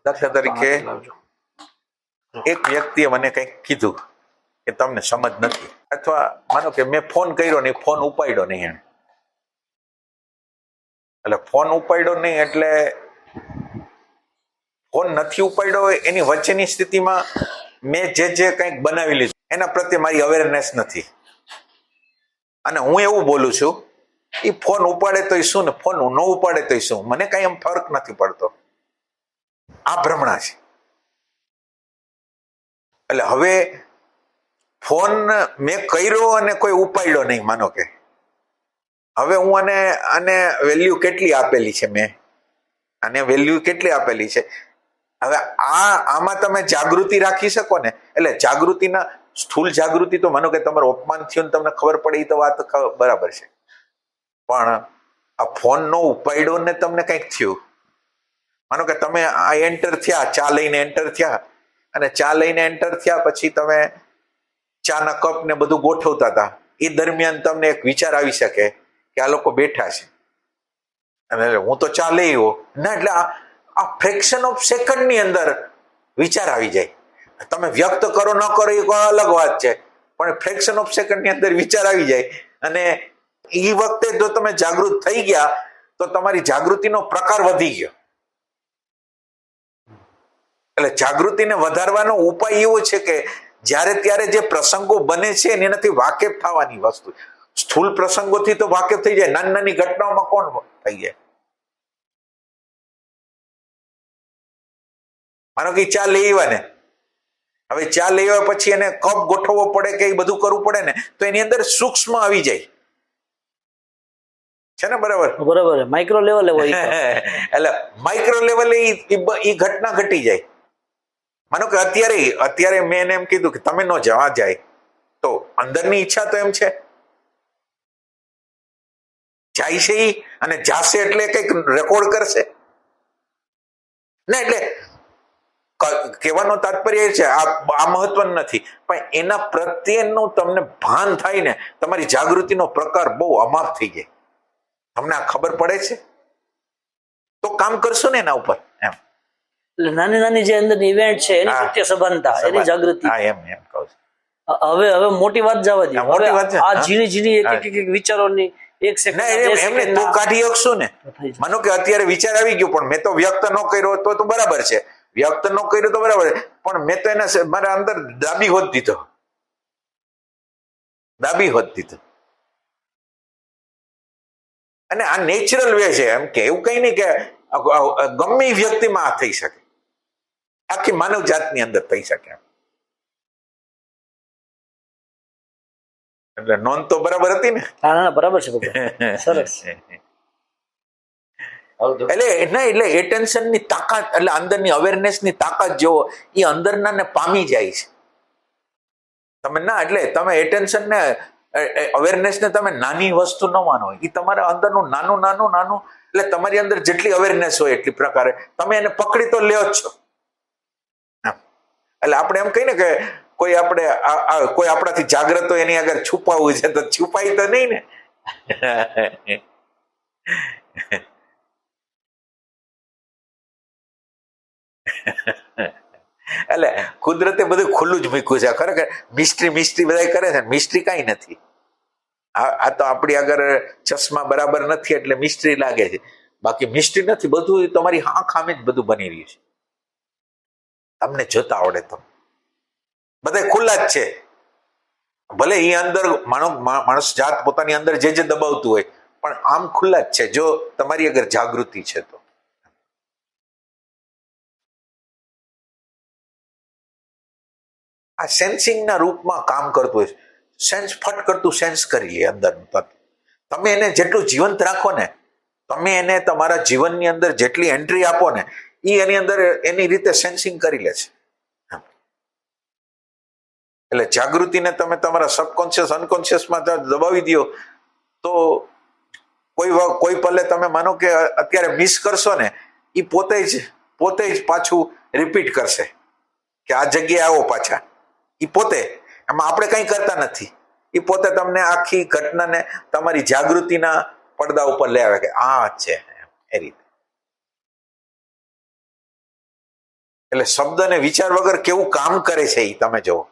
દાખલા તરીકે એક વ્યક્તિએ મને કંઈક કીધું કે તમને સમજ નથી, અથવા માનો કે મેં ફોન કર્યો ને ફોન ઉપાડ્યો નહીં એને, એટલે ફોન ઉપાડ્યો નહીં એટલે ફોન નથી ઉપાડ્યો હોય એની વચ્ચેની સ્થિતિમાં મેં જે કંઈક બનાવી લીધું એના પ્રત્યે મારી અવેરનેસ નથી, અને હું એવું બોલું છું એ ફોન ઉપાડે તોય શું ને ફોન ન ઉપાડે તોય શું, મને કઈ એમ ફરક નથી પડતો. આ ભ્રમણા છે. એટલે હવે ફોન મેં કર્યો અને કોઈ ઉપાડ્યો નહીં, માનો કે હવે હું આને વેલ્યુ કેટલી આપેલી છે, મેં આને વેલ્યુ કેટલી આપેલી છે. હવે આમાં તમે જાગૃતિ રાખી શકો ને, એટલે જાગૃતિના સ્થૂળ જાગૃતિ તો માનો કે તમારું અપમાન થયું ને તમને ખબર પડે એ તો વાત બરાબર છે, પણ આ ફોન નો ઉપાડ્યો ને તમને કંઈક થયું, માનો કે તમે આ એન્ટર થયા, ચા લઈને એન્ટર થયા, અને ચા લઈને એન્ટર થયા પછી તમે ચાના કપ ને બધું ગોઠવતા હતા, એ દરમિયાન તમને એક વિચાર આવી શકે કે આ લોકો બેઠા છે અને હું તો ચા લઈ આવ્યો ના, એટલે આ ફ્રેક્શન ઓફ સેકન્ડ ની અંદર વિચાર આવી જાય. તમે વ્યક્ત કરો ન કરો એ કોઈ અલગ વાત છે, પણ ફ્રેક્શન ઓફ સેકન્ડ ની અંદર વિચાર આવી જાય, અને એ વખતે જો તમે જાગૃત થઈ ગયા તો તમારી જાગૃતિનો પ્રકાર વધી ગયો. એટલે જાગૃતિને વધારવાનો ઉપાય એવો છે કે જ્યારે ત્યારે જે પ્રસંગો બને છે એનાથી વાકેફ થવાની વસ્તુ. સ્થૂળ પ્રસંગોથી તો વાકેફ થઈ જાય, નાની નાની ઘટનાઓમાં કોણ થઈ જાય. માનો કે ચા લઈ આવ્યા ને, હવે ચા લઈ આવ્યા પછી એને કપ ગોઠવવો પડે કે એ બધું કરવું પડે ને, તો એની અંદર સૂક્ષ્મ આવી જાય છે ને, બરાબર બરાબર, માઇક્રો લેવલે હોય. એટલે માઇક્રો લેવલે એ ઘટના ઘટી જાય. માનો કે અત્યારે મેં એને એમ કીધું કે તમે ન જવા જાય, તો અંદરની ઈચ્છા તો એમ છે જાય છે ઈ, અને જાશે એટલે કઈક રેકોર્ડ કરશે ને. એટલે કહેવાનો તાત્પર્ય એ છે, આ મહત્વનું નથી, પણ એના પ્રત્યેનું તમને ભાન થાય ને, તમારી જાગૃતિનો પ્રકાર બહુ અમાપ થઈ જાય, તમને આ ખબર પડે છે તો કામ કરશો ને એના ઉપર એમ. એટલે નાની નાની જે અંદર ઇવેન્ટ છે એની પ્રત્યે સભાનતા, એની જાગૃતિ. હા, એમ કહું છું. હવે મોટી વાત જવા દે, મોટી વાત આ ઝીણી એક વિચારોની એક સેકન્ડ એમને તો કાઢી શકશું ને. માનો કે અત્યારે વિચાર આવી ગયો, પણ મેં તો વ્યક્ત ન કર્યો તો બરાબર છે, વ્યક્ત ન કર્યો તો બરાબર છે, પણ મેં તો એને મારા અંદર દાબી હોત દીધો. અને આ નેચરલ વે છે, એમ કે એવું કઈ નહીં કે ગમે વ્યક્તિમાં આ થઈ શકે, આખી માનવ જાતની અંદર થઈ શકે. એટલે નોંધ તો બરાબર હતી ને? હા, બરાબર છે. સરસ. એટલે એટેન્શન ની તાકાત, એટલે અંદરની અવેરનેસ ની તાકાત જેવો એ અંદરના ને પામી જાય છે. તમે ના, એટલે તમે એટેન્શન ને અવેરનેસ ને તમે નાની વસ્તુ ન માનો, એ તમારા અંદરનું નાનું, એટલે તમારી અંદર જેટલી અવેરનેસ હોય એટલી પ્રકારે તમે એને પકડી તો લ્યો જ છો. એટલે આપણે એમ કહીને કે કોઈ આપણાથી જાગ્રત હોય એની આગળ છુપાવવું છે તો છુપાઈ તો નહીં ને. એટલે કુદરતે બધું ખુલ્લું જ મૂક્યું છે. ખરેખર મિસ્ટ્રી બધા કરે છે, મિસ્ટ્રી કઈ નથી. આ તો આપણી આગળ ચશ્મા બરાબર નથી એટલે મિસ્ટ્રી લાગે છે, બાકી મિસ્ટ્રી નથી. બધું તમારી ખામી જ બધું બની રહ્યું છે, તમને જોતા આવડે તો. બધા ખુલ્લા જ છે, ભલે એ અંદર માણસ જાત પોતાની અંદર જે દબાવતું હોય, પણ આમ ખુલ્લા જ છે જો તમારી આગળ જાગૃતિ છે તો. આ સેન્સિંગના રૂપમાં કામ કરતું હોય, સેન્સ ફટ કરતું સેન્સ કરી લે અંદરનું તત્વ. તમે એને જેટલું જીવંત રાખો ને, તમે એને તમારા જીવનની અંદર જેટલી એન્ટ્રી આપો ને, એની અંદર એની રીતે સેન્સિંગ કરી લે છે. એટલે જાગૃતિને તમે તમારા સબકોન્શિયસ અનકોન્શિયસમાં દબાવી દો તો કોઈ પલે તમે માનો કે અત્યારે મિસ કરશો ને, એ પોતે જ પાછું રિપીટ કરશે કે આ જગ્યાએ આવો પાછા. એ પોતે, એમાં આપણે કંઈ કરતા નથી, એ પોતે તમને આખી ઘટનાને તમારી જાગૃતિના પડદા ઉપર લઈ આવે કે આ છે એ રીતે. એટલે શબ્દ અને વિચાર વગર કેવું કામ કરે છે એ તમે જુઓ.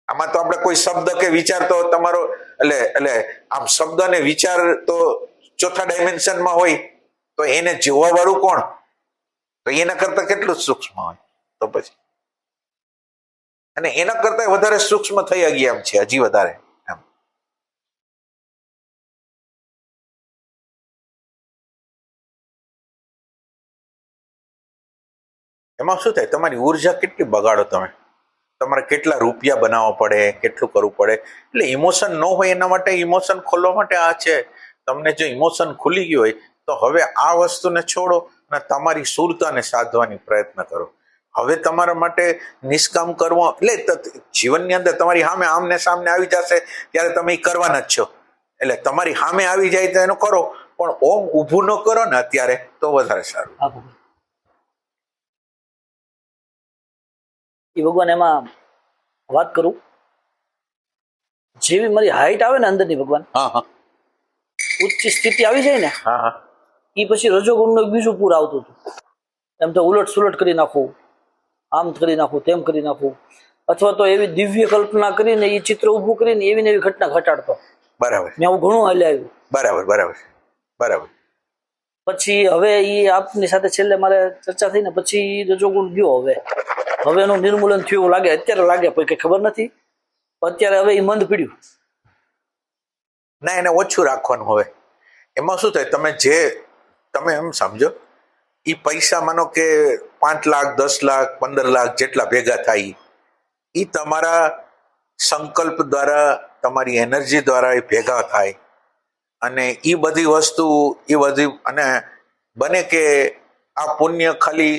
આમાં તો આપણે કોઈ શબ્દ કે વિચાર તો તમારો એટલે આમ શબ્દ અને વિચાર તો ચોથા ડાયમેન્શનમાં હોય તો એને જોવા વાળું કોણ? તો એના કરતા કેટલું સૂક્ષ્મ હોય તો પછી, અને એના કરતા વધારે સૂક્ષ્મ થઈ ગયા એમ છે, હજી વધારે એમ. એમાં શું થાય, તમારી ઉર્જા કેટલી બગાડો તમે, તમારે કેટલા રૂપિયા બનાવવા પડે, કેટલું કરવું પડે. એટલે ઇમોશન ન હોય એના માટે ઇમોશન ખોલવા માટે આ છે. તમને જો ઇમોશન ખુલી ગયું હોય તો હવે આ વસ્તુને છોડો અને તમારી સુરતાને સાધવાની પ્રયત્ન કરો. હવે તમારા માટે નિષ્કામ કરવો એટલે જીવનની અંદર તમારી સામે આમને સામને આવી જશે ત્યારે તમે એ કરવાના જ છો. એટલે તમારી સામે આવી જાય તો એનો કરો, પણ ઓમ ઊભું ન કરો ને અત્યારે તો વધારે સારું. એ ભગવાન એમાં વાત કરું, જેવી મારી હાઈટ આવે ને અંદરની ભગવાન, ઉચ્ચ સ્થિતિ આવી જાય ને, એ પછી રજોગુણનું બીજું પૂર આવતું હતું. એમ તો ઉલટ સુલટ કરી નાખવું, આમ કરી નાખવું, તેમ કરી નાખવું, અથવા તો એવી દિવ્ય કલ્પના કરીને એ ચિત્ર ઊભું કરીને એવી ને એવી ઘટના ઘટાડતો. બરાબર. મેં આવું ઘણું હાલે આવ્યું. બરાબર બરાબર બરાબર. પછી હવે એ આપની સાથે છેલ્લે મારે ચર્ચા થઈ ને પછી રજોગુણ ગયો. હવે એનું નિર્મૂલન થયું એવું લાગે, અત્યારે લાગે પણ કઈ ખબર નથી. અત્યારે હવે એ મંદ પીડ્યું ના, એને ઓછું રાખવાનું. હવે એમાં શું થાય, તમે એમ સમજો, એ પૈસા માનો કે 5 લાખ 10 લાખ 15 લાખ જેટલા ભેગા થાય, એ તમારા સંકલ્પ દ્વારા, તમારી એનર્જી દ્વારા એ ભેગા થાય. અને એ બધી વસ્તુ અને બને કે આ પુણ્ય ખાલી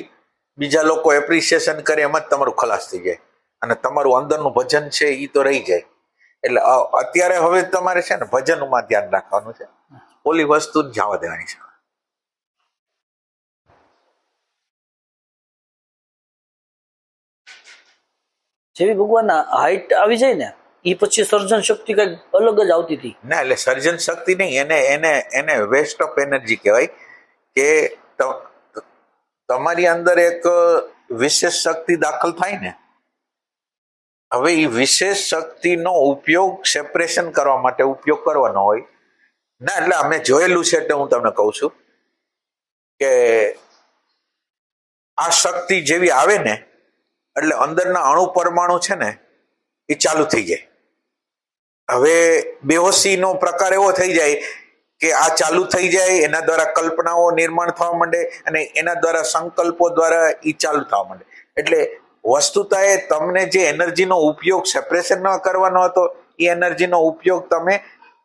બીજા લોકો એપ્રિસિએશન કરે એમ જ તમારું ખલાસ થઈ જાય અને તમારું અંદરનું ભજન છે એ તો રહી જાય. એટલે અત્યારે હવે તમારે છે ને ભજનમાં ધ્યાન રાખવાનું છે, ઓલી વસ્તુ જવા દેવાની છે. જેવી ભગવાન હાઈટ આવી જાય ને એ પછી સર્જન શક્તિ કઈક અલગ જ આવતી હતી. ના, એટલે સર્જન શક્તિ નહીં, એને વેસ્ટ ઓફ એનર્જી કહેવાય. કે તમારી અંદર એક વિશેષ શક્તિ દાખલ થાય ને, હવે એ વિશેષ શક્તિનો ઉપયોગ સેપરેશન કરવા માટે ઉપયોગ કરવાનો હોય. ના, એટલે અમે જોયેલું છે એટલે હું તમને કહું છું કે આ શક્તિ જેવી આવે ને એટલે અંદરના અણુ પરમાણુ છે ને એ ચાલુ થઈ જાય. હવે બેહોશીનો પ્રકાર એવો થઈ જાય કે આ ચાલુ થઈ જાય, એના દ્વારા કલ્પનાઓ નિર્માણ થવા માંડે અને એના દ્વારા સંકલ્પો દ્વારા એ ચાલુ થવા માંડે. એટલે વસ્તુતા એ તમને જે એનર્જીનો ઉપયોગ સેપરેશન ન કરવાનો હતો એ એનર્જીનો ઉપયોગ તમે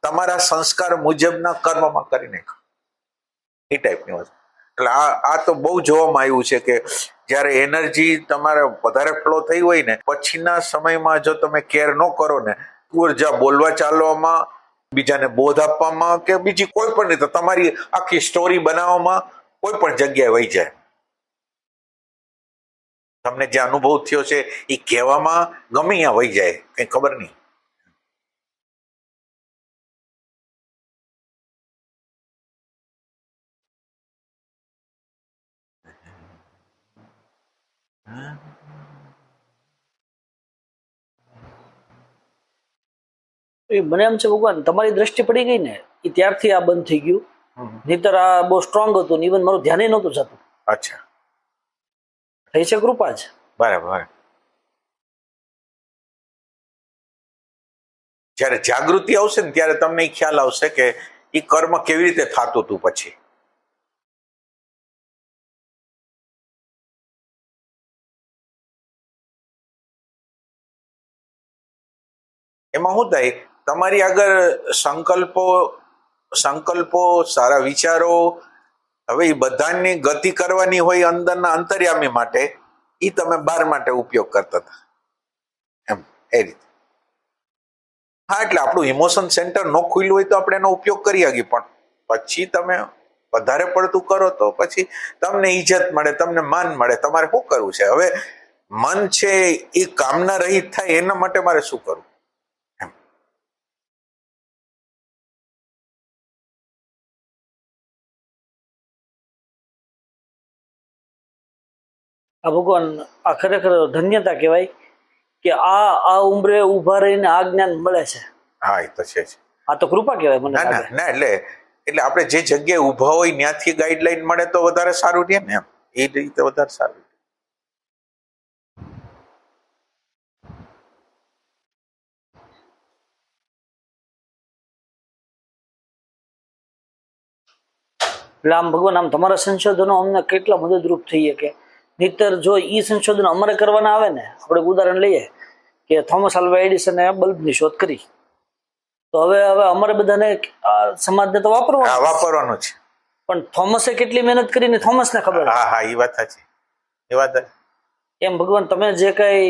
તમારા સંસ્કાર મુજબના કર્મમાં કરી નાખો, એ ટાઈપની વસ્તુ. એટલે આ તો બહુ જોવામાં આવ્યું છે કે જ્યારે એનર્જી તમારે વધારે ફ્લો થઈ હોય ને પછીના સમયમાં જો તમે કેર ન કરો ને, ઉર્જા બોલવા ચાલવામાં, બીજાને બોધ આપવામાં કે બીજી કોઈ પણ રીતે તમારી આખી સ્ટોરી બનાવવામાં કોઈ પણ જગ્યાએ વહી જાય. તમને જે અનુભવ થયો છે એ કહેવામાં ગમે ત્યાં વહી જાય, કઈ ખબર નહીં. મને એમ છે ભગવાન તમારી દ્રષ્ટિ પડી ગઈ ને એ ત્યારથી આ બંધ થઈ ગયું. નહીતર આ બહુ સ્ટ્રોંગ હતું, ઇવન મારું ધ્યાન નહોતું જતું. અચ્છા, થઈ છે કૃપા જ. બરાબર. જ્યારે જાગૃતિ આવશે ને ત્યારે તમને એ ખ્યાલ આવશે કે એ કર્મ કેવી રીતે થતું હતું. પછી એમાં શું થાય, તમારી આગળ સંકલ્પો સારા વિચારો, હવે એ બધાની ગતિ કરવાની હોય અંદરના અંતર્યામી માટે, એ તમે બહાર માટે ઉપયોગ કરતા હતા એમ, એ રીતે. હા, એટલે આપણું ઇમોશન સેન્ટર ન ખુલ્યું હોય તો આપણે એનો ઉપયોગ કરી શકીએ, પણ પછી તમે વધારે પડતું કરો તો પછી તમને ઈજ્જત મળે, તમને માન મળે. તમારે શું કરવું છે હવે? મન છે એ કામના રહિત થાય એના માટે મારે શું કરવું? આ ભગવાન, આ ખરેખર ધન્યતા કહેવાય કે આ ઉંમરે ઉભા રહીને આ જ્ઞાન મળે છે. હા, એ તો છે જ. આ તો કૃપા કહેવાય મને ના ના લાગે. ના, એટલે આપણે જે જગ્યાએ ઊભા હોય ત્યાંથી ગાઈડલાઈન મળે તો વધારે સારું રહે ને, એમ એ રીતે વધારે સારું. એટલે આમ ભગવાન, આમ તમારા સંશોધનો અમને કેટલા મદદરૂપ થઈ શકે. નહીતર જો ઈ સંશોધન અમારે કરવાના આવે ને, આપણે ઉદાહરણ લઈએ કે થોમસ આલ્વા એડિસને બલ્બની શોધ કરી, તો હવે અમારે બધાને સમાજને તો વાપરવાનું છે. પણ થોમસે કેટલી મહેનત કરીને થોમસને ખબર. હા હા, એ વાત સાચી, એ વાત. એમ ભગવાન, તમે જે કઈ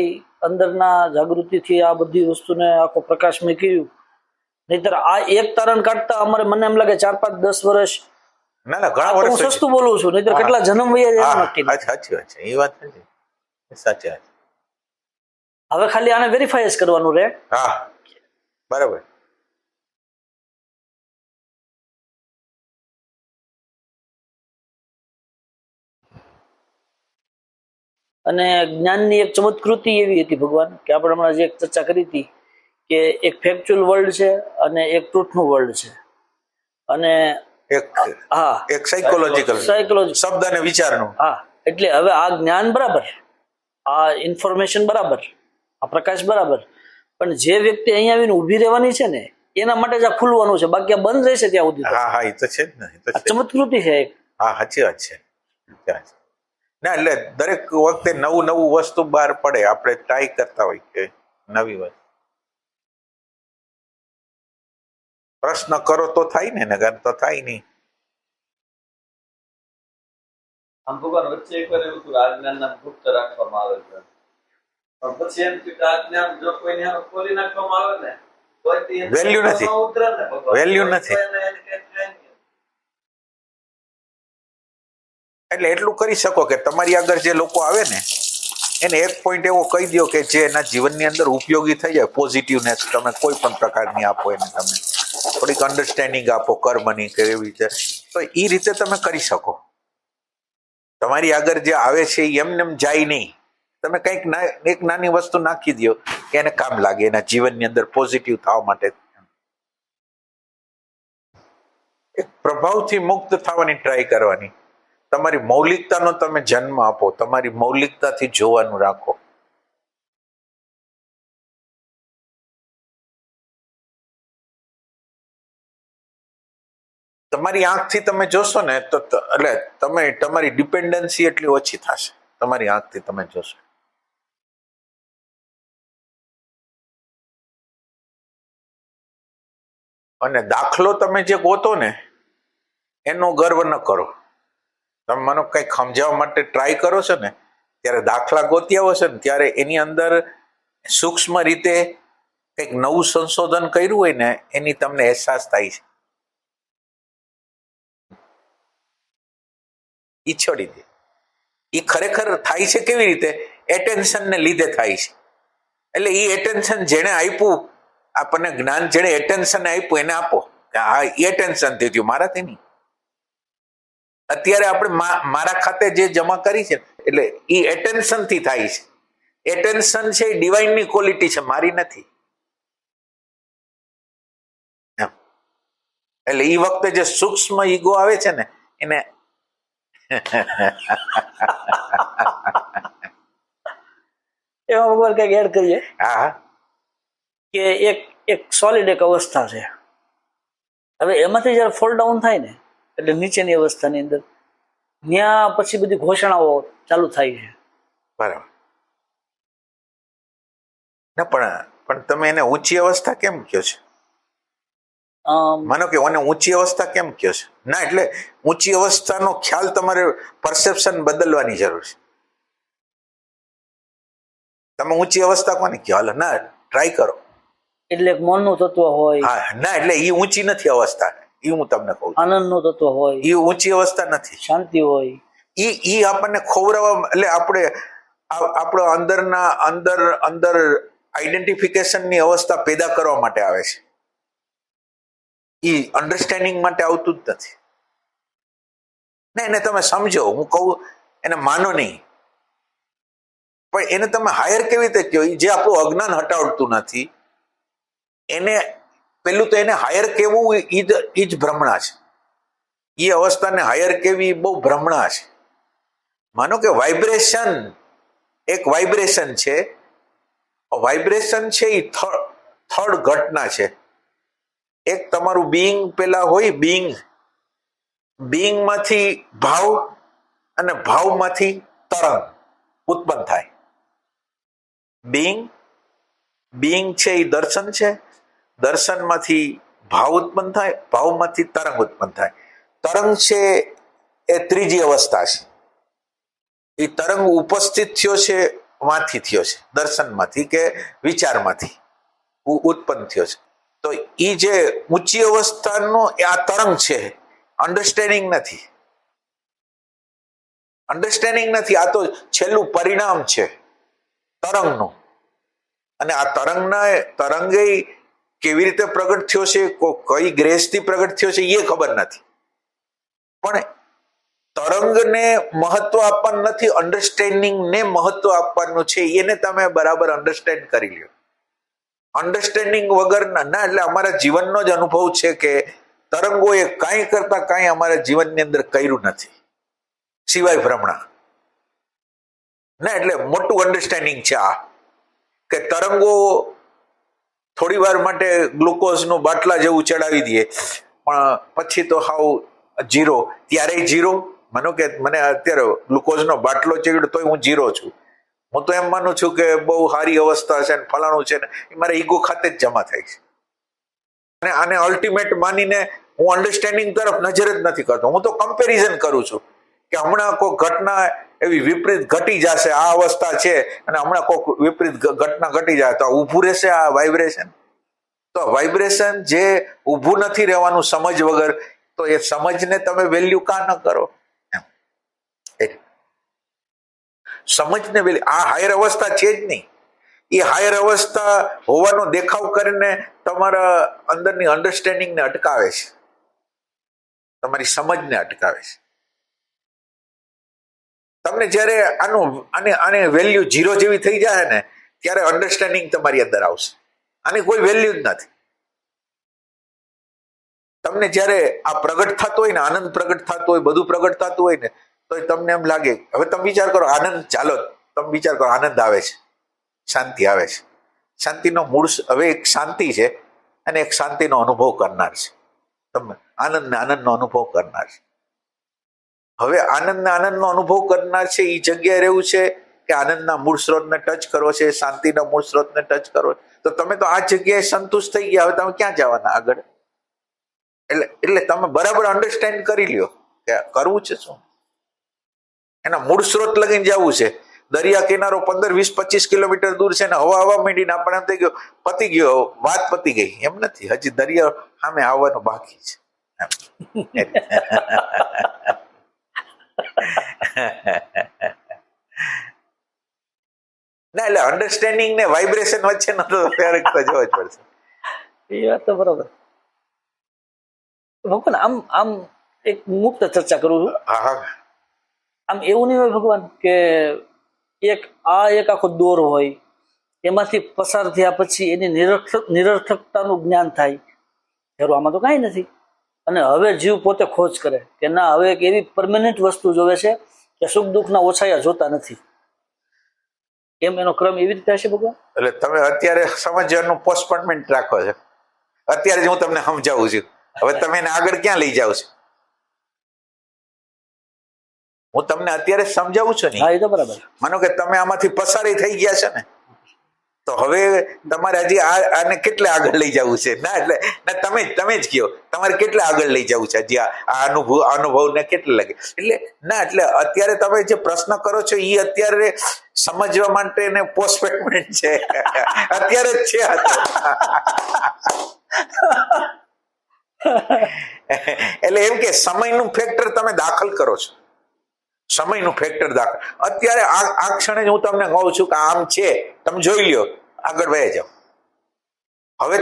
અંદરના જાગૃતિથી આ બધી વસ્તુને આખો પ્રકાશમય કર્યું, નહીતર આ એક તારણ કાઢતા અમારે, મને એમ લાગે 4, 5, 10 વર્ષ. ના ના, ઘણા વર્ષ. હું સસ્તું બોલું છું, નહીતર કેટલા જન્મ વયા જાય નક્કી નથી. સાચી વાત છે, એ વાત સાચી, સાચી વાત. હવે ખાલી આને વેરીફાઈ જ કરવાનું રહે. હા, બરાબર. અને જ્ઞાનની એક ચમત્કૃતિ એવી હતી ભગવાન, કે આપણે હમણાં જે ચર્ચા કરી હતી કે એક ફેક્ચ્યુઅલ વર્લ્ડ છે અને એક ટ્રુથનું વર્લ્ડ છે, અને એક સાયકોલોજીકલ શબ્દ અને વિચારનું. હા, એટલે હવે આ જ્ઞાન બરાબર, આ ઇન્ફોર્મેશન બરાબર, આ પ્રકાશ બરાબર, પણ જે વ્યક્તિ અહીંયા આવીને ઊભી રહેવાની છે ને, એના માટે જ આ ખુલવાનું છે, બાકી આ બંધ રહેશે ત્યાં સુધી. હા હા, એ તો છે જ ને, ચમત્કૃતિ છે એક. હા, સાચી વાત છે. ના, એટલે દરેક વખતે નવું વસ્તુ બહાર પડે, આપણે ટ્રાય કરતા હોય કે નવી વસ્તુ. પ્રશ્ન કરો તો થાય ને, નગર તો થાય નહીં. આમ ભગવાન, વચ્ચે એકવાર એવું હતું, આ જ્ઞાનના ગુપ્ત રાખવામાં આવે છે, પણ પછી એમ કે આ જ્ઞાન જો કોઈને ખોલી નાખવામાં આવે ને, વેલ્યુ નથી, વેલ્યુ નથી. એટલે એટલું કરી શકો કે તમારી આગળ જે લોકો આવે ને, એને એક પોઈન્ટ એવો કહી દો કે જે એના જીવનની અંદર ઉપયોગી થઈ જાય. પોઝિટિવનેસ તમે કોઈ પણ પ્રકારની આપો એને, તમે થોડીક અન્ડરસ્ટેન્ડિંગ આપો કર્મની કે એવી રીતે, તો એ રીતે તમે કરી શકો. તમારી આગળ જે આવે છે એ એમને એમ જાય નહીં. તમે કંઈક એક નાની વસ્તુ નાખી દો કે એને કામ લાગે, એના જીવનની અંદર પોઝિટિવ થવા માટે. એક પ્રભાવથી મુક્ત થવાની ટ્રાય કરવાની. તમારી મૌલિકતાનો તમે જન્મ આપો, તમારી મૌલિકતાથી જોવાનું રાખો. તમારી આંખથી તમે જોશો ને તો એટલે તમારી ડિપેન્ડન્સી એટલી ઓછી થશે. તમારી આંખથી તમે જોશો. અને દાખલો તમે જે ગોતો ને એનો ગર્વ ન કરો. તમે મને કંઈક સમજાવવા માટે ટ્રાય કરો છો ને, ત્યારે દાખલા ગોતી આવો છો ને, ત્યારે એની અંદર સૂક્ષ્મ રીતે કંઈક નવું સંશોધન કર્યું હોય ને, એની તમને અહેસાસ થાય છે. એ છોડી દે. એ ખરેખર થાય છે કેવી રીતે? એટેન્શનને લીધે થાય છે. એટલે એ એટેન્શન જેણે આપ્યું આપણને, જ્ઞાન જેણે એટેન્શન આપ્યું એને આપો. હા, એટેન્શનથી થયું, મારાથી નહીં. અત્યારે આપણે મારા ખાતે જે જમા કરી છે, એટલે એ એટેન્શનથી થાય છે. એટેન્શન છે એ ડિવાઇનની ક્વોલિટી છે, મારી નથી. એટલે એ વખતે જે સૂક્ષ્મ ઈગો આવે છે ને, એને એમાં ભગવાન કઈક એડ કરીએ. હા, કે એક સોલિડ એક અવસ્થા છે. હવે એમાંથી જયારે ફોલ ડાઉન થાય ને, એટલે નીચેની અવસ્થાની અંદર, ત્યાં પછી બધી ઘોષણાઓ ચાલુ થાય છે. બરાબર. ના, પણ તમે એને ઊંચી અવસ્થા કેમ કહો છો? માનો કે મને ઊંચી અવસ્થા કેમ કહો છો? ના, એટલે ઊંચી અવસ્થાનો ખ્યાલ તમારે પરસેપ્શન બદલવાની જરૂર છે. તમે ઊંચી અવસ્થા કોને કહો? હાલો, ના, ટ્રાય કરો. એટલે મનનું તત્વ હોય. હા, ના, એટલે એ ઊંચી નથી અવસ્થા. એ હું તમને કહું, આનંદનું તત્વ હોય. એ ઊંચી અવસ્થા નથી. શાંતિ હોય. એ આપણને ખોવરાવા, એટલે આપણો અંદર આઈડેન્ટિફિકેશનની અવસ્થા પેદા કરવા માટે આવે છે. એ અન્ડરસ્ટેન્ડિંગ માટે આવતું જ નથી. ને એને તમે સમજો, હું કહું એને માનો નહીં. પણ એને તમે હાયર કેવી રીતે કહો? જે આપણું અજ્ઞાન હટાવતું નથી એને પેલું તો એને હાયર કેવું એ જ ભ્રમણા છે. એ અવસ્થાને હાયર કેવી બહુ ભ્રમણા છે. માનો કે વાઇબ્રેશન એક વાઇબ્રેશન છે. વાઇબ્રેશન છે એ થર્ડ ઘટના છે. એક તમારું બીઈંગ પેલા હોય, બીઈંગમાંથી ભાવ અને ભાવમાંથી તરંગ ઉત્પન્ન થાય. બીઈંગ છે એ દર્શન છે, દર્શનમાંથી ભાવ ઉત્પન્ન થાય, ભાવમાંથી તરંગ ઉત્પન્ન થાય. તરંગ છે એ ત્રીજી અવસ્થા છે. એ તરંગ ઉપસ્થિત થયો છે વાંથી થયો છે, દર્શનમાંથી કે વિચારમાંથી ઉત્પન્ન થયો છે. તો એ જે ઊંચી અવસ્થાનો આ તરંગ છે, અન્ડરસ્ટેન્ડિંગ નથી. આ તો છેલ્લું પરિણામ છે તરંગનું. અને આ તરંગે કેવી રીતે પ્રગટ થયો છે, કઈ ગ્રેસથી પ્રગટ થયો છે એ ખબર નથી. પણ તરંગને મહત્વ આપવાનું નથી, અન્ડરસ્ટેન્ડિંગને મહત્વ આપવાનું છે. એને તમે બરાબર અન્ડરસ્ટેન્ડ કરી લ્યો. અન્ડરસ્ટેન્ડિંગ વગરના ના, એટલે અમારા જીવનનો જ અનુભવ છે કે તરંગોએ કાંઈ કરતા કાંઈ અમારા જીવનની અંદર કર્યું નથી સિવાય ભ્રમણા. ના, એટલે મોટું અન્ડરસ્ટેન્ડિંગ છે આ, કે તરંગો થોડી વાર માટે ગ્લુકોઝનું બાટલા જેવું ચડાવી દઈએ પણ પછી તો હાવ જીરો. ત્યારે જીરો. માનો કે મને અત્યારે ગ્લુકોઝનો બાટલો ચડ્યો તોય હું જીરો છું. હું તો એમ માનું છું કે બહુ સારી અવસ્થા છે ને ફલાણું છે ને, એ મારા ઈગો ખાતે જ જમા થાય છે. અને આને અલ્ટિમેટ માનીને હું અન્ડરસ્ટેન્ડિંગ તરફ નજર જ નથી કરતો. હું તો કમ્પેરિઝન કરું છું કે હમણાં કોઈ ઘટના એવી વિપરીત ઘટી જશે, આ અવસ્થા છે, અને હમણાં કોઈ વિપરીત ઘટના ઘટી જાય તો ઊભું રહેશે આ વાઇબ્રેશન. તો વાઇબ્રેશન જે ઊભું નથી રહેવાનું સમજ વગર, તો એ સમજને તમે વેલ્યુ કા ન કરો? સમજને વેલ્યુ આ હાયર અવસ્થા છે જ નહીં. એ હાયર અવસ્થા હોવાનો દેખાવ કરીને તમારા અંદરની અન્ડરસ્ટેન્ડિંગને અટકાવે છે, તમારી સમજને અટકાવે છે. તમને જયારે આને વેલ્યુ ઝીરો જેવી થઈ જાય ને, ત્યારે અન્ડરસ્ટેન્ડિંગ તમારી અંદર આવશે. આની કોઈ વેલ્યુ જ નથી. તમને જયારે આ પ્રગટ થતો હોય ને, આનંદ પ્રગટ થતો હોય, બધું પ્રગટ થતું હોય ને, તો તમને એમ લાગે, હવે તમે વિચાર કરો આનંદ, ચાલો તમે વિચાર કરો આનંદ આવે છે, શાંતિ આવે છે. શાંતિનો મૂળ હવે એક શાંતિ છે અને એક શાંતિનો અનુભવ કરનાર છે. તમે આનંદનો અનુભવ કરનાર છે. હવે આનંદનો અનુભવ કરનાર છે એ જગ્યાએ રહેવું છે કે આનંદના મૂળ સ્ત્રોતને ટચ કરવો છે, શાંતિના મૂળ સ્ત્રોતને ટચ કરવો છે. તો તમે તો આ જગ્યાએ સંતુષ્ટ થઈ ગયા, હવે તમે ક્યાં જવાના આગળ? એટલે તમે બરાબર અન્ડરસ્ટેન્ડ કરી લ્યો કે કરવું છે શું. એના મૂળ સ્ત્રોત લગીને જવું છે. દરિયા કિનારો 15, 20, 25 કિલોમીટર દૂર છે ને હવા માંડીને આપણે એમ થઈ ગયો પતી ગયો, વાત પતી ગઈ. એમ નથી, હજી દરિયા સામે આવવાનું બાકી છે. ના, એટલે અન્ડરસ્ટેન્ડિંગ ને વાઇબ્રેશન વચ્ચેનો તો ફરક તો જોવો જ પડશે. એ વાત તો બરોબર. ભગવાન આમ એક મુક્ત ચર્ચા કરું છું. આમ એવું નહીં હોય ભગવાન કે એક આખો દોર હોય, એમાંથી પસાર થયા પછી એની નિરર્થકતાનું જ્ઞાન થાય. ખરું આમાં તો કાંઈ નથી. અને હવે જીવ પોતે ખોજ કરે કે ના, હવે એક એવી પરમેનન્ટ વસ્તુ જોવે છે કે સુખ દુઃખના ઓછાયા જોતા નથી. એમ એનો ક્રમ એવી રીતે હશે ભગવાન. એટલે તમે અત્યારે સમજવાનું પોસ્ટપોનમેન્ટ રાખો છો. અત્યારે જ હું તમને સમજાવું છું, હવે તમે એને આગળ ક્યાં લઈ જાવ છો? હું તમને અત્યારે સમજાવું છું ને. હા, એ તો બરાબર. માનો કે તમે આમાંથી પસારી થઈ ગયા છે ને, તો હવે તમારે હજી આને કેટલે આગળ લઈ જવું છે? ના, એટલે તમે જ કહો તમારે કેટલે આગળ લઈ જવું છે હજી આ અનુભવને કેટલે લાગે? એટલે અત્યારે તમે જે પ્રશ્ન કરો છો એ અત્યારે સમજવા માટે ને પોસ્ટપોનમેન્ટ છે. અત્યારે જ છે. એટલે એમ કે સમયનું ફેક્ટર તમે દાખલ કરો છો. સમયનું ફેક્ટર દાખલ અત્યારે આ ક્ષણે જ હું તમને કહું છું કે આમ છે, તમે જોઈ લ્યો, આગળ વહી જાઓ. હવે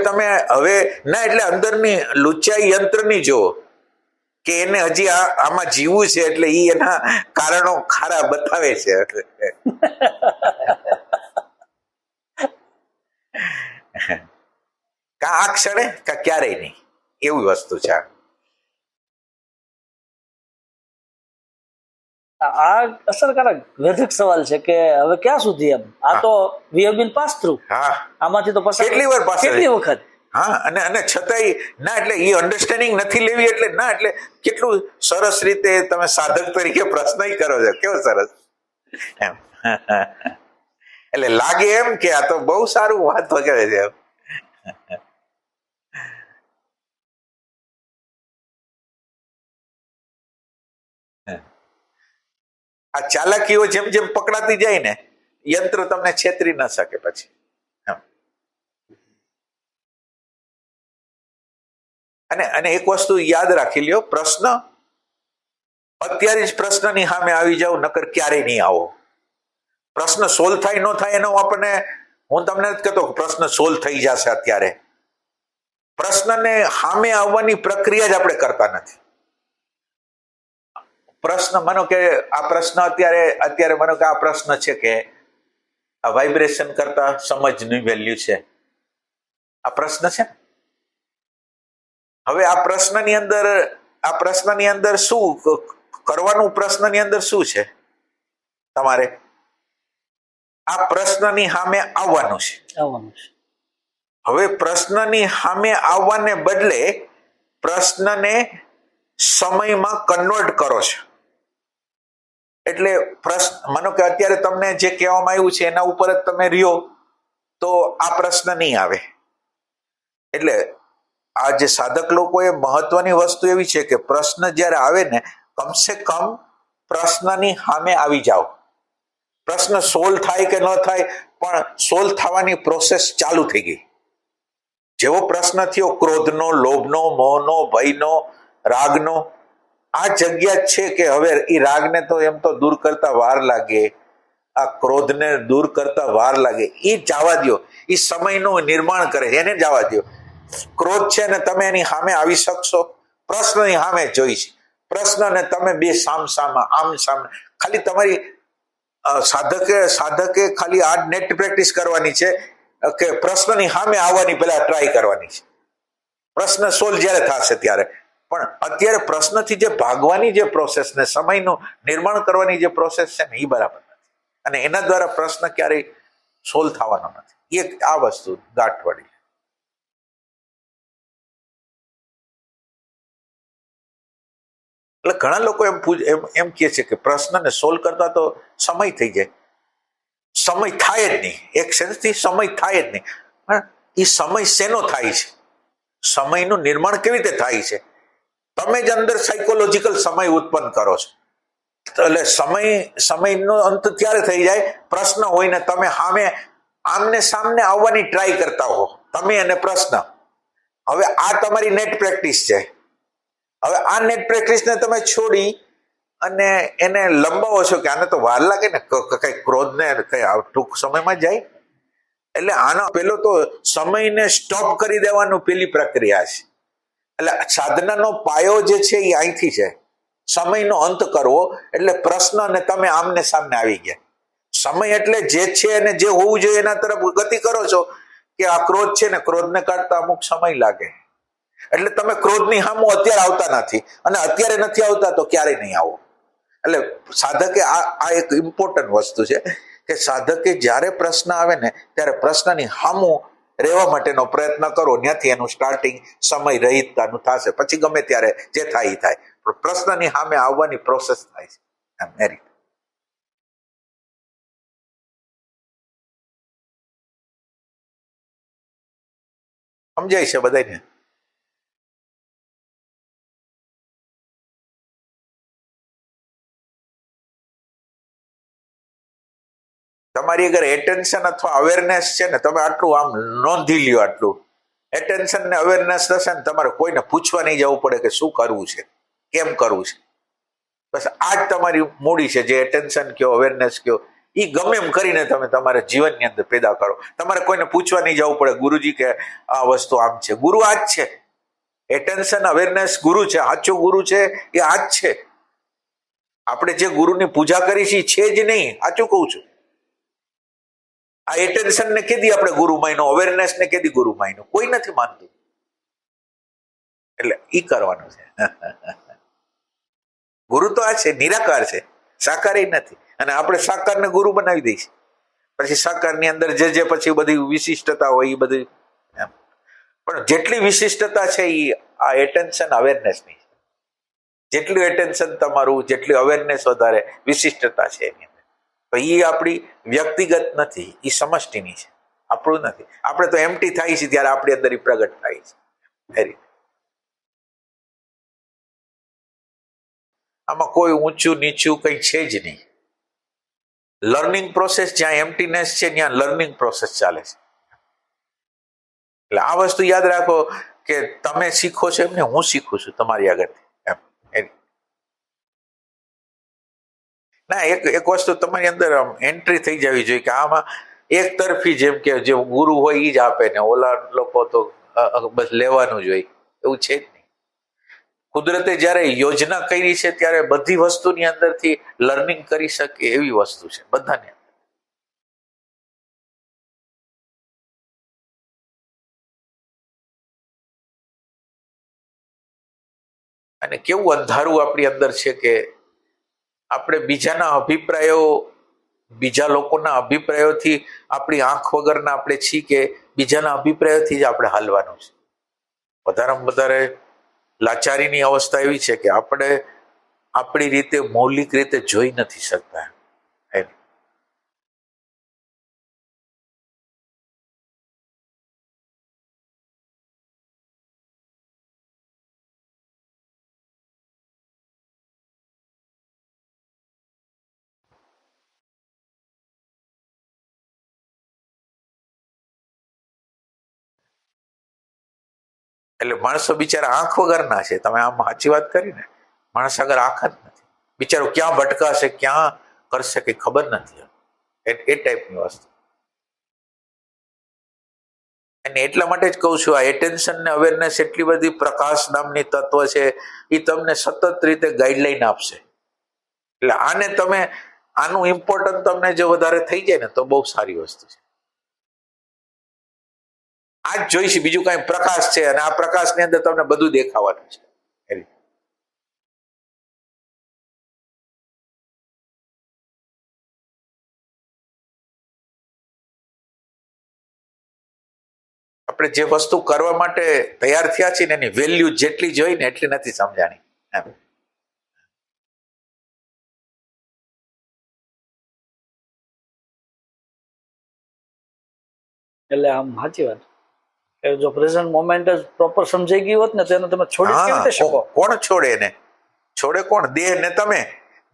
ના, એટલે અંદરની લુચ્ચાઈ યંત્રની જુઓ. કે એને હજી આમાં જીવવું છે, એટલે એ એના કારણો ખારા બતાવે છે. કા આ ક્ષણે કા ક્યારેય નહીં, એવી વસ્તુ છે. આ અસરકારક વેધક સવાલ છે કે હવે ક્યાં સુધી એમ. આ તો we have been pass through. હા, આમાંથી તો પસાર કેટલી વાર પાસ, કેટલી વખત. હા, અને છતાંય ના, એટલે એ અન્ડરસ્ટેન્ડિંગ નથી લેવી, એટલે ના, એટલે કેટલું સરસ રીતે તમે સાધક તરીકે પ્રશ્ન કરો છો, કેવો સરસ એમ. એટલે લાગે એમ કે આ તો બહુ સારું વાત વગેરે છે એમ. આ ચાલાકીઓ જેમ જેમ પકડાતી જાય ને, યંત્ર તમને છેતરી ન શકે પછી. અને એક વસ્તુ યાદ રાખી લ્યો, પ્રશ્ન અત્યારે જ પ્રશ્નની સામે આવી જાવ, નકર ક્યારેય નહીં આવો. પ્રશ્ન સોલ્વ થાય ન થાય એનો આપણને, હું તમને નથી કહેતો પ્રશ્ન સોલ્વ થઈ જશે અત્યારે. પ્રશ્નને સામે આવવાની પ્રક્રિયા જ આપણે કરતા નથી. પ્રશ્ન માનો કે આ પ્રશ્ન અત્યારે માનો કે આ પ્રશ્ન છે કે આ વાઇબ્રેશન કરતા સમજની વેલ્યુ છે, આ પ્રશ્ન છે. હવે આ પ્રશ્નની અંદર શું કરવાનું? પ્રશ્નની અંદર શું છે? તમારે આ પ્રશ્નની સામે આવવાનું છે. હવે પ્રશ્નની સામે આવવાને બદલે પ્રશ્નને સમયમાં કન્વર્ટ કરો છો. એટલે પ્રશ્ન માનો કે અત્યારે તમને જે કહેવામાં આવ્યું છે એના ઉપર જ તમે રહ્યો તો આ પ્રશ્ન નહીં આવે. એટલે આ જે સાધક લોકોએ મહત્વની વસ્તુ એવી છે કે પ્રશ્ન જ્યારે આવે ને, કમસે કમ પ્રશ્નની સામે આવી જાઓ. પ્રશ્ન સોલ્વ થાય કે ન થાય, પણ સોલ્વ થવાની પ્રોસેસ ચાલુ થઈ ગઈ. જેવો પ્રશ્ન થયો ક્રોધનો, લોભનો, મોહનો, ભયનો, રાગનો, આ જગ્યા છે કે હવે એ રાગને તો એમ તો દૂર કરતા વાર લાગે, આ ક્રોધને દૂર કરતા વાર લાગે, એ જવા દો. એ સમયનું નિર્માણ કરે છે, એને જવા દો. ક્રોધ છે ને તમે એની સામે આવી શકશો? પ્રશ્નની સામે જોઈશ. પ્રશ્નને તમે બે સામસામા, આમ સામે, ખાલી તમારી સાધકે ખાલી આ નેટ પ્રેક્ટિસ કરવાની છે કે પ્રશ્નની સામે આવવાની પહેલા ટ્રાય કરવાની છે. પ્રશ્ન સોલ્વ જ્યારે થશે ત્યારે. પણ અત્યારે પ્રશ્નથી જે ભાગવાની જે પ્રોસેસ ને સમયનું નિર્માણ કરવાની જે પ્રોસેસ છે ને, એ બરાબર નથી. અને એના દ્વારા પ્રશ્ન ક્યારેય સોલ્વ થવાનો નથી. એક આ વસ્તુ ગાંઠવાડી. એટલે ઘણા લોકો એમ કહે છે કે પ્રશ્નને સોલ્વ કરતા તો સમય થઈ જાય. સમય થાય જ નહીં, એક સેન્સથી સમય થાય જ નહીં. પણ એ સમય શેનો થાય છે? સમયનું નિર્માણ કેવી રીતે થાય છે? તમે જ અંદર સાયકોલોજીકલ સમય ઉત્પન્ન કરો છો. એટલે સમયનો અંત ત્યારે થઈ જાય પ્રશ્ન હોય ને તમે આમને સામને આવવાની ટ્રાય કરતા હો, તમે અને પ્રશ્ન. હવે આ તમારી નેટ પ્રેક્ટિસ છે. હવે આ નેટ પ્રેક્ટિસને તમે છોડી અને એને લંબાવો છો કે આને તો વાર લાગે ને, કઈ ક્રોધને કઈ ટૂંક સમયમાં જાય. એટલે આનો પેલો તો સમયને સ્ટોપ કરી દેવાનું પેલી પ્રક્રિયા છે. એટલે સાધનાનો પાયો જે છે એ અહીંથી છે. સમયનો અંત કરવો એટલે પ્રશ્ન અને તમે આમને સામને આવી ગયા. સમય એટલે જે છે અને જે હોવું જોઈએ એના તરફ ગતિ કરો છો. કે આ ક્રોધ છે ને, ક્રોધને કાઢતા અમુક સમય લાગે. એટલે તમે ક્રોધની સામું અત્યારે આવતા નથી, અને અત્યારે નથી આવતા તો ક્યારેય નહીં આવો. એટલે સાધકે આ એક ઇમ્પોર્ટન્ટ વસ્તુ છે કે સાધકે જ્યારે પ્રશ્ન આવે ને ત્યારે પ્રશ્નની સામું રહેવા માટેનો પ્રયત્ન કરો. ત્યાંથી એનું સ્ટાર્ટિંગ સમય રહિતતાનું થશે. પછી ગમે ત્યારે જે થાય એ થાય, પણ પ્રશ્નની સામે આવવાની પ્રોસેસ થાય છે. મેરી સમજાય છે બધાને? તમારી અગર એટેન્શન અથવા અવેરનેસ છે ને, તમે આટલું આમ નોંધી લ્યો, આટલું એટેન્શન ને અવેરનેસ થશે ને, તમારે કોઈને પૂછવા નહીં જવું પડે કે શું કરવું છે, કેમ કરવું છે. બસ આ જ તમારી મૂડી છે. જે એટેન્શન કયો, અવેરનેસ કયો, એ ગમે એમ કરીને તમે તમારા જીવનની અંદર પેદા કરો. તમારે કોઈને પૂછવા નહીં જવું પડે ગુરુજી કે આ વસ્તુ આમ છે. ગુરુ આ જ છે. એટેન્શન અવેરનેસ ગુરુ છે. સાચો ગુરુ છે એ આ જ છે. આપણે જે ગુરુની પૂજા કરી છે જ નહીં. સાચું કહું છું. આ એટેન્શન ને કેદી આપણે ગુરુ માન્યો, અવેરનેસ ને કેદી ગુરુ માન્યો? કોઈ નથી માનતું. એટલે ઈ કરવાનું છે. ગુરુ તો આ છે, નિરાકાર છે, સાકાર નથી. અને આપણે સાકારને ગુરુ બનાવી દઈશું. પછી સાકારની અંદર જે પછી બધી વિશિષ્ટતા હોય એ બધી, પણ જેટલી વિશિષ્ટતા છે એ આ એટેન્શન અવેરનેસની. જેટલું એટેન્શન તમારું, જેટલી અવેરનેસ વધારે, વિશિષ્ટતા છે એની અંદર. તો એ આપણી વ્યક્તિગત નથી, એ સમષ્ટિની છે, આપણું નથી. આપણે તો એમટી થાય છે ત્યારે આપણી અંદર એ પ્રગટ થાય છે. આમાં કોઈ ઊંચું નીચું કઈ છે જ નહીં. લર્નિંગ પ્રોસેસ, જ્યાં એમ્પ્ટીનેસ છે ત્યાં લર્નિંગ પ્રોસેસ ચાલે છે. એટલે આ વસ્તુ યાદ રાખો કે તમે શીખો છો એમને હું શીખું છું તમારી આગળથી. ના, એક વસ્તુ તમારી અંદર એન્ટ્રી થઈ જવી જોઈએ કે આમાં એક તરફી, જેમ કે જે ગુરુ હોય એ જ આપે ને ઓલા લોકો તો બસ લેવાનું જ હોય, એવું છે જ નહીં. કુદરતે જયારે યોજના કરી છે ત્યારે બધી વસ્તુની અંદરથી લર્નિંગ કરી શકે એવી વસ્તુ છે બધાને. અને કેવું અંધારું આપણી અંદર છે કે આપણે બીજાના અભિપ્રાયો, બીજા લોકોના અભિપ્રાયોથી, આપણી આંખ વગરના આપણે છીએ કે બીજાના અભિપ્રાયોથી જ આપણે હાલવાનું છે. વધારેમાં વધારે લાચારીની અવસ્થા એવી છે કે આપણે આપણી રીતે મૌલિક રીતે જોઈ નથી શકતા. એટલે માણસો બિચારા આંખ વગરના છે. તમે આમ સાચી વાત કરી ને, માણસ આગળ આંખ જ નથી. બિચારો ક્યાં ભટકાશે, ક્યાં કરશે કઈ ખબર નથી. એ ટાઈપની વસ્તુ. અને એટલા માટે જ કહું છું, આ એટેન્શન ને અવેરનેસ એટલી બધી પ્રકાશ નામની તત્વ છે, એ તમને સતત રીતે ગાઈડલાઈન આપશે. એટલે આને તમે, આનું ઇમ્પોર્ટન્સ તમને જો વધારે થઈ જાય ને તો બહુ સારી વસ્તુ છે. આ જ જોઈશે, બીજું કઈ પ્રકાશ છે અને આ પ્રકાશની અંદર તમને બધું દેખાવાનું છે. આપણે જે વસ્તુ કરવા માટે તૈયાર થયા છીએ ને એની વેલ્યુ જેટલી જોઈ ને એટલી નથી સમજાણી. એટલે આમ સાચી વાત. જો પ્રેઝન્ટ મોમેન્ટ જ પ્રોપર સમજાઈ ગયું હોત ને તો એને તમે છોડી કેવી રીતે શકો? કોણ છોડે એને? છોડે કોણ? દેહ ને તમે.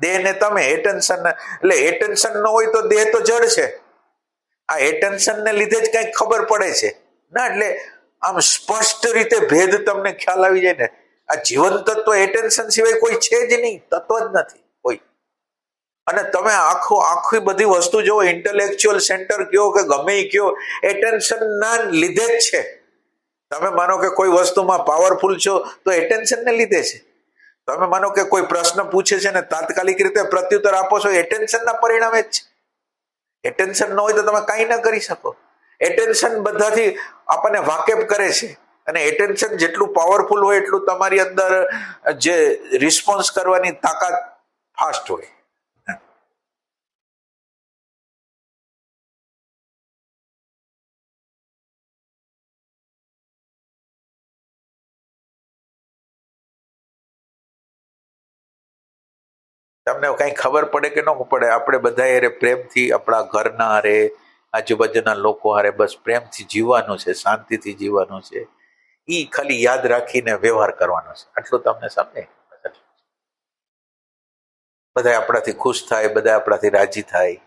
દેહ ને તમે. એટેન્શન, એટલે એટેન્શન ન હોય તો દેહ તો જડ છે. આ એટેન્શન ને લીધે જ કઈક ખબર પડે છે ના. એટલે આમ સ્પષ્ટ રીતે ભેદ તમને ખ્યાલ આવી જાય ને. આ જીવન તત્વ એટેન્શન સિવાય કોઈ છે જ નહીં, તત્વ જ નથી કોઈ. અને તમે આખી બધી વસ્તુ જો ઇન્ટેલેક્ચ્યુઅલ સેન્ટર કયો કે ગમે એ કયો, એટેન્શન ના લીધે જ છે. તમે માનો કે કોઈ વસ્તુમાં પાવરફુલ છો તો એટેન્શન ને લીધે છે. તમે માનો કે કોઈ પ્રશ્ન પૂછે છે ને તાત્કાલિક રીતે પ્રત્યુત્તર આપો છો, એટેન્શન ના પરિણામે જ છે. એટેન્શન ન હોય તો તમે કાંઈ ન કરી શકો. એટેન્શન બધાથી આપણને વાકેફ કરે છે. અને એટેન્શન જેટલું પાવરફુલ હોય એટલું તમારી અંદર જે રિસ્પોન્સ કરવાની તાકાત ફાસ્ટ હોય. તમને કઈ ખબર પડે કે ન પડે, આપણે બધા હારે પ્રેમથી, આપણા ઘરના હારે, આજુબાજુના લોકો હારે બસ પ્રેમથી જીવવાનું છે, શાંતિથી જીવવાનું છે. ઈ ખાલી યાદ રાખીને વ્યવહાર કરવાનો છે. આટલું તમને સમજે. બધા આપણાથી ખુશ થાય, બધા આપણાથી રાજી થાય.